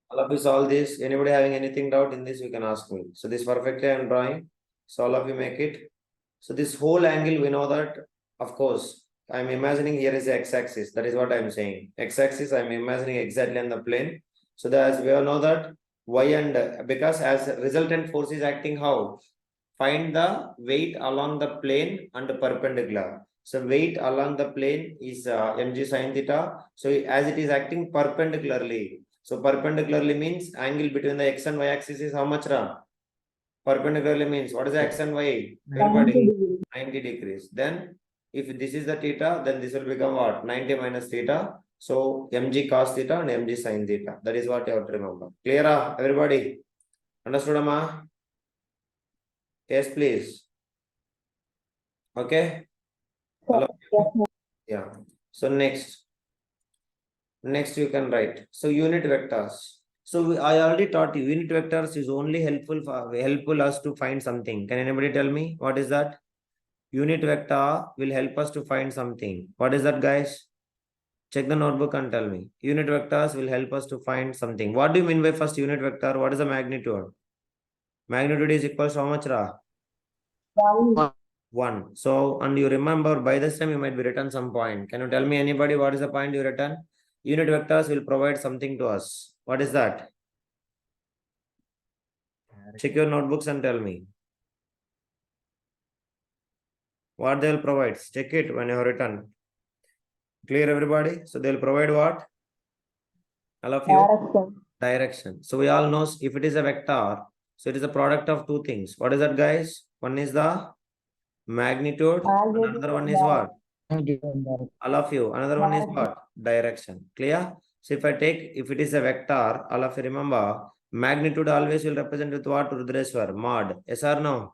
All of you solve this. Anybody having anything doubt in this, you can ask me. So this perfectly I am drawing. So all of you make it. So this whole angle, we know that, of course, I'm imagining here is the x-axis. That is what I'm saying. X-axis, I'm imagining exactly on the plane. So that as we all know that y and because as resultant force is acting how? Find the weight along the plane and perpendicular. So weight along the plane is mg sin theta. So as it is acting perpendicularly. So perpendicularly means angle between the x and y axis is how much, Ra? Perpendicularly means what is the x and y? Everybody, 90 degrees. Then if this is the theta, then this will become what? 90 minus theta. So mg cos theta and mg sin theta. That is what you have to remember. Clear, everybody? Understood, Amma? Yes, please. Okay. Hello. Yeah. So next you can write. So unit vectors. So I already taught you unit vectors is only helpful us to find something. Can anybody tell me what is that? Unit vector will help us to find something. What is that, guys? Check the notebook and tell me. Unit vectors will help us to find something. What do you mean by first unit vector? What is the magnitude? Magnitude is equal to how much, Ra? 1. So, and you remember by this time you might be written some point. Can you tell me anybody what is the point you written? Unit vectors will provide something to us. What is that? Check your notebooks and tell me. What they will provide. Check it when you have written. Clear, everybody? So they will provide what? All of you? Direction. So we all know if it is a vector, so it is a product of two things. What is that, guys? One is the magnitude, and another one is what? All of you. Another one is what? Direction. Clear? So if it is a vector, all of you remember, magnitude always will represent with what? Rudreshwar, mod. Yes or no?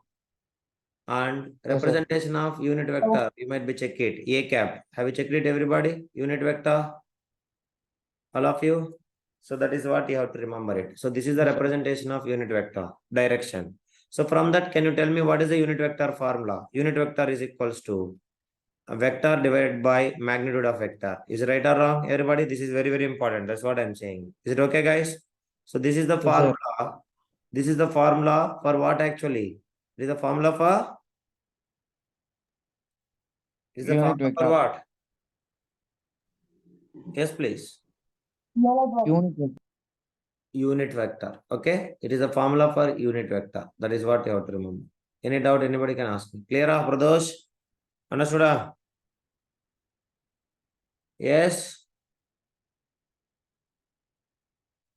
And representation of unit vector, you might be check it. A cap. Have you checked it, everybody? Unit vector? All of you? So that is what you have to remember it. So this is the representation of unit vector, direction. So from that, can you tell me what is the unit vector formula? Unit vector is equals to a vector divided by magnitude of vector. Is it right or wrong? Everybody, this is very, very important. That's what I'm saying. Is it okay, guys? So this is the formula. This is the formula for what actually? This is the formula for? Is the formula for what? Yes, please. Unit vector. Okay. It is a formula for unit vector. That is what you have to remember. Any doubt, anybody can ask me. Clear, Pradosh? Understood? Yes.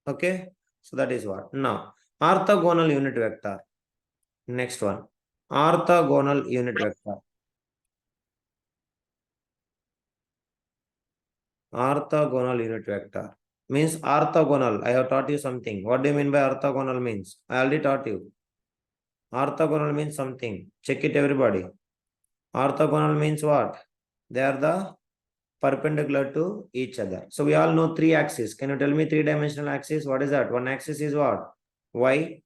Okay. So that is what. Now, orthogonal unit vector. Next one. Orthogonal unit vector. Orthogonal unit vector. Means orthogonal. I have taught you something. What do you mean by orthogonal means? I already taught you. Orthogonal means something. Check it, everybody. Orthogonal means what? They are the perpendicular to each other. So we all know three axes. Can you tell me three-dimensional axis? What is that? One axis is what? Y.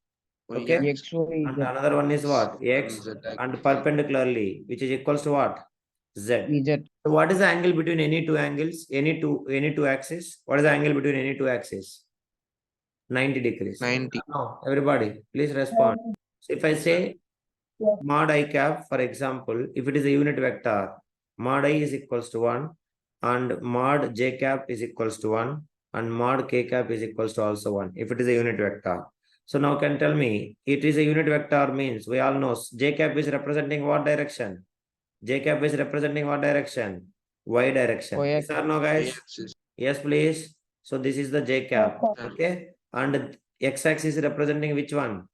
Okay. And another one is what? X. And perpendicularly, which is equals to what? Z. So what is the angle between any two angles? Any two axes? What is the angle between any two axes? 90 degrees. 90. No, everybody, please respond. So if I say mod I cap, for example, if it is a unit vector, mod I is equals to 1 and mod j cap is equals to 1 and mod k cap is equals to also 1 if it is a unit vector. So now can tell me, it is a unit vector means we all know j cap is representing what direction? J cap is representing what direction? Y direction. Yes or no, guys? Yes, please. So this is the j cap. Okay. And x axis is representing which one?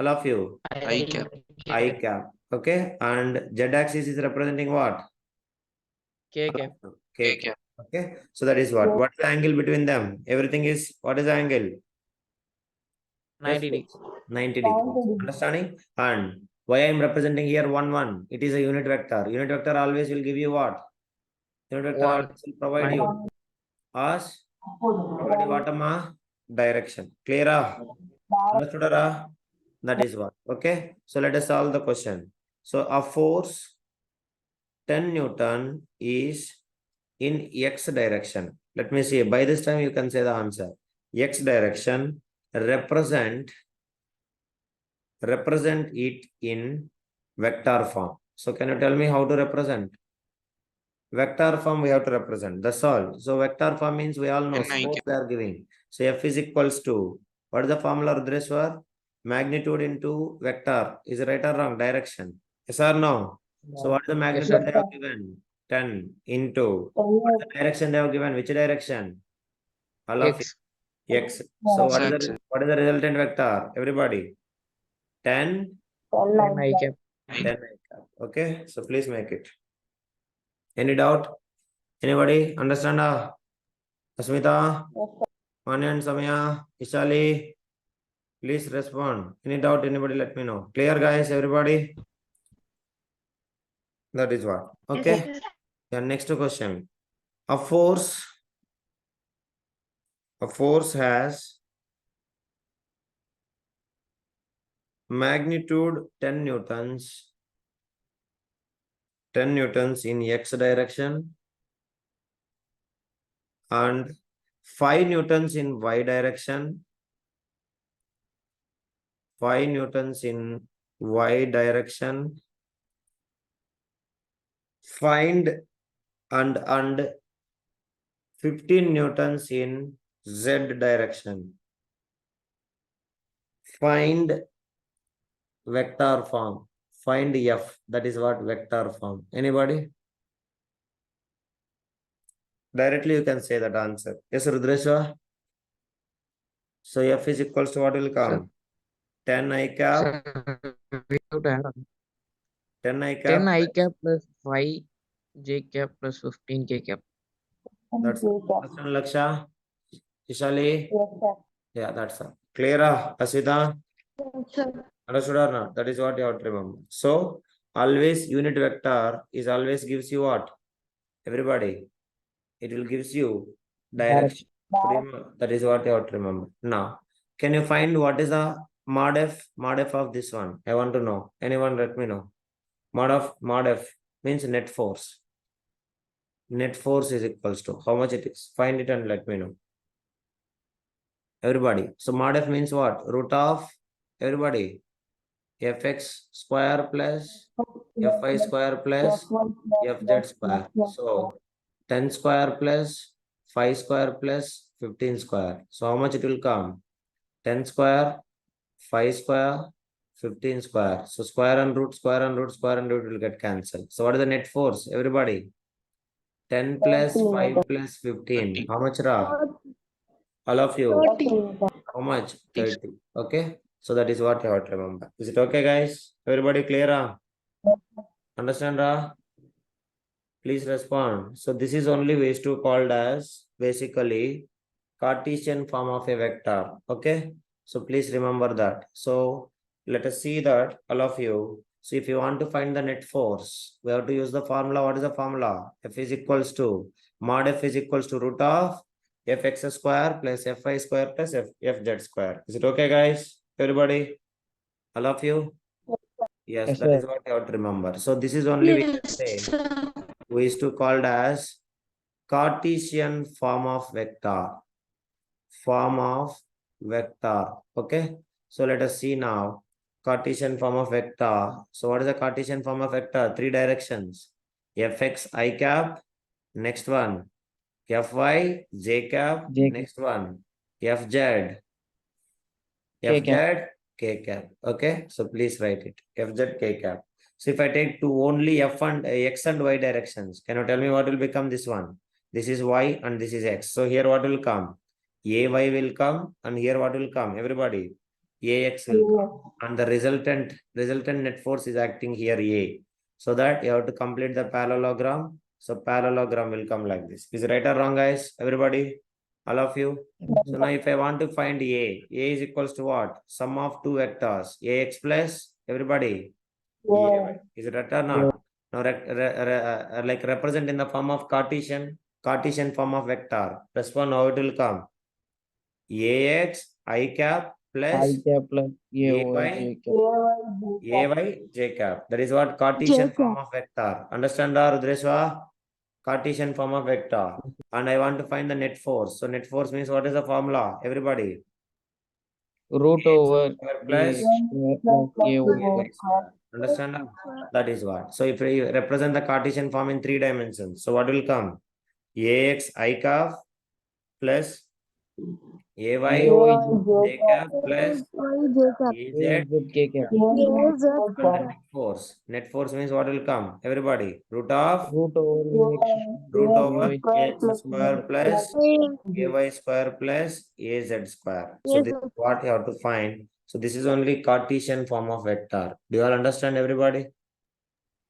All of you. I cap. I cap. Okay. And z axis is representing what? K cap. K cap. Okay. So that is what? What is the angle between them? Everything is, what is the angle? 90 degrees. 90 degrees. Understanding? And why I am representing here 1, 1? It is a unit vector. Unit vector always will give you what? Unit vector always will provide you as what, direction. Clear? Understood? That is what. Okay. So let us solve the question. So a force 10 Newton is in x direction. Let me see. By this time you can say the answer. x direction, represent it in vector form. So can you tell me how to represent? Vector form we have to represent. That's all. So vector form means we all know suppose they are giving. So f is equals to, what is the formula, Rudreshwar? Magnitude into vector. Is it right or wrong? Direction. Yes or no? So what is the Yes, magnitude sir. they have given? 10 into. What is the direction they have given? Which direction? All of X. x. So what is X. the resultant vector? Everybody. 10, 10 I cap. 10. Okay. So please make it. Any doubt? Anybody understand? Asmita, Manya and Samya, Ishali, please respond. Any doubt? Anybody? Let me know. Clear, guys? Everybody? That is what. Okay. Yeah. Next question. A force has magnitude 10 newtons. 10 newtons in x direction and 5 newtons in y direction. 5 newtons in y direction. Find and 15 newtons in z direction. Find vector form. Find f. That is what vector form. Anybody? Directly you can say that answer. Yes, Rudreshwar. So f is equals to what will Sir, come? 10 I cap. sir, we have to add 10 I 10 cap. I cap plus 5 J cap plus 15 K cap. That's understand, Laksha. Ishali. Yeah, that's all. Clear, Aswita? Understood or not? That is what you have to remember. So always unit vector is always gives you what? Everybody. It will gives you direction. That is what you have to remember. Now, can you find what is the mod f? Mod f of this one. I want to know. Anyone let me know. Mod f means net force. Net force is equals to how much it is. Find it and let me know. Everybody. So mod f means what? Root of everybody. Fx square plus Fy square plus Fz square. So 10 square plus 5 square plus 15 square. So how much it will come? 10 square, 5 square, 15 square. So square and root, square and root, square and root will get cancelled. So what is the net force? Everybody. 10 plus 5 plus 15. How much, Ra? All of you. 30. How much? 30. Okay. So that is what you have to remember. Is it okay, guys? Everybody clear? Understand, Ra? Please respond. So this is only ways to called as basically Cartesian form of a vector. Okay. So please remember that. So let us see that all of you. So if you want to find the net force, we have to use the formula. What is the formula? F is equals to mod f is equals to root of fx square plus fy square plus fz square. Is it okay, guys? Everybody? All of you? Yes, Yes, that is sir. what you have to remember. So this is only we can say we used to called as Cartesian form of vector. Form of vector. Okay. So let us see now. Cartesian form of vector. So what is the Cartesian form of vector? Three directions. Fx I cap. Next one. Fy j cap. J cap. Next one. Fz. K cap. Fz k cap. Okay. So please write it. Fz k cap. So if I take two only f and x and y directions, can you tell me what will become this one? This is y and this is x. So here what will come? Ay will come and here what will come? Everybody. Ax will come. And the resultant net force is acting here A. So that you have to complete the parallelogram. So parallelogram will come like this. Is it right or wrong, guys? Everybody? All of you? So now if I want to find A is equals to what? Sum of two vectors. Ax plus everybody. Ay. Is it right or not? Now like represent in the form of Cartesian form of vector. Plus one, how it will come? Ax I cap I plus cap plus Ay J cap. Ay j cap. That is what Cartesian form of vector. Understand, Rudreshwa? Cartesian form of vector. And I want to find the net force. So net force means what is the formula? Everybody. Root over Square a plus square plus a over. understand? That is what. So if we represent the Cartesian form in 3 dimensions, so what will come? Ax I cap plus Ay j cap plus Ez Z K cap. net force. Net force means what will come? Everybody. Root of Root over x root over ay x square plus ay square plus az square. So this is what you have to find. So this is only Cartesian form of vector. Do you all understand, everybody?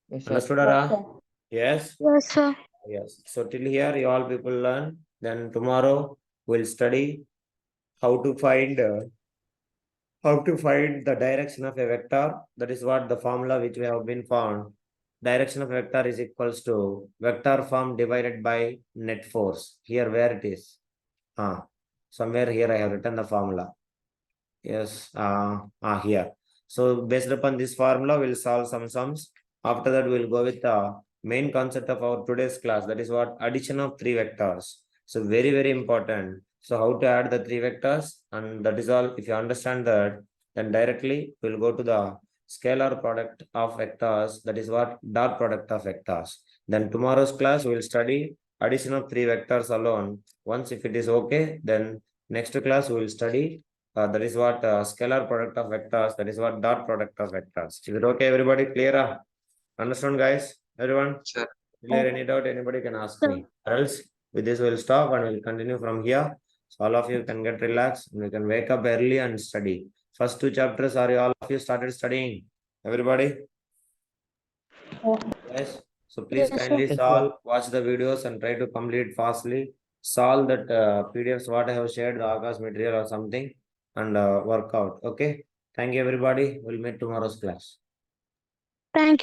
Yes, sir. Understood, Ara? Yes? Yes, sir. Yes. So till here, you all people learn. Then tomorrow we'll study how to find the direction of a vector. That is what the formula which we have been found. Direction of vector is equals to vector form divided by net force. Here where it is? Somewhere here I have written the formula. Yes, here. So based upon this formula, we'll solve some sums. After that, we'll go with the main concept of our today's class. That is what addition of 3 vectors. So very, very important. So how to add the 3 vectors, and that is all. If you understand that, then directly we'll go to the scalar product of vectors. That is what dot product of vectors. Then tomorrow's class, we'll study addition of 3 vectors alone. Once if it is okay, then next class we will study that is what scalar product of vectors, that is what dot product of vectors. Is it okay, everybody? Clear? Understand, guys? Everyone? Sure. Clear? Any doubt? Anybody can ask me. Or else, with this, we'll stop and we'll continue from here. So all of you can get relaxed and you can wake up early and study. First 2 chapters, are you all of you started studying? Everybody? Yes. So please Yes, kindly sir. solve, watch the videos and try to complete fastly. Solve that PDFs what I have shared, the Akash material or something, and work out. Okay. Thank you, everybody. We'll meet tomorrow's class. thank